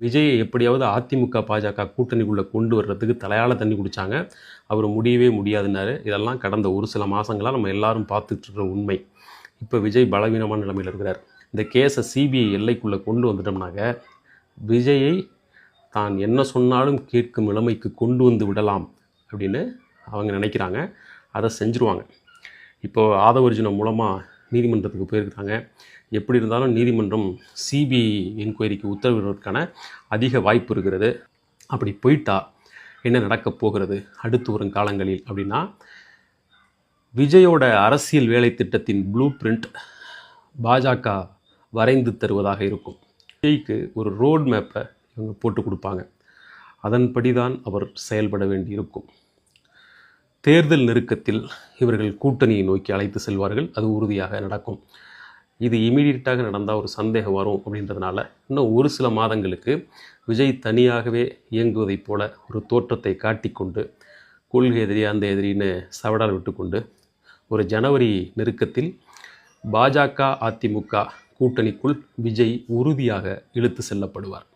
விஜயை எப்படியாவது அதிமுக, பாஜக கூட்டணிக்குள்ளே கொண்டு வர்றதுக்கு தலையால தண்ணி குடித்தாங்க. அவர் முடியவே முடியாதுன்னாரு. இதெல்லாம் கடந்த ஒரு சில மாதங்களாக நம்ம எல்லாரும் பார்த்துட்டு இருக்கிற உண்மை. இப்போ விஜய் பலவீனமான நிலைமையில் இருக்கிறார். இந்த கேஸை சிபிஐ எல்லைக்குள்ளே கொண்டு வந்துட்டோம்னாக்க விஜயை தான் என்ன சொன்னாலும் கேட்கும் நிலைமைக்கு கொண்டு வந்து விடலாம் அப்படின்னு அவங்க நினைக்கிறாங்க. அதை செஞ்சுருவாங்க. இப்போது ஆதவர்ஜுனம் மூலமாக நீதிமன்றத்துக்கு போயிருக்காங்க. எப்படி இருந்தாலும் நீதிமன்றம் சிபிஐ என்கொயரிக்கு உத்தரவிடுவதற்கான அதிக வாய்ப்பு இருக்கிறது. அப்படி போயிட்டா என்ன நடக்கப் போகிறது அடுத்து வரும் காலங்களில் அப்படின்னா, விஜயோட அரசியல் வேலை திட்டத்தின் ப்ளூ பிரிண்ட் பாஜக வரைந்து தருவதாக இருக்கும். விஜய்க்கு ஒரு ரோட் மேப்பை இவங்க போட்டு கொடுப்பாங்க. அதன்படி தான் அவர் செயல்பட வேண்டி இருக்கும். தேர்தல் நெருக்கத்தில் இவர்கள் கூட்டணியை நோக்கி அழைத்து செல்வார்கள். அது உறுதியாக நடக்கும். இது இமீடியட்டாக நடந்தால் ஒரு சந்தேகம் வரும். அப்படின்றதுனால இன்னும் ஒரு சில மாதங்களுக்கு விஜய் தனியாகவே இயங்குவதைப் போல ஒரு தோற்றத்தை காட்டிக்கொண்டு கொள்கை எதிரி அந்த எதிரின்னு சவடால் விட்டுக்கொண்டு ஒரு ஜனவரி நெருக்கத்தில் பாஜக அதிமுக கூட்டணிக்குள் விஜய் உறுதியாக இழுத்து செல்லப்படுவார்.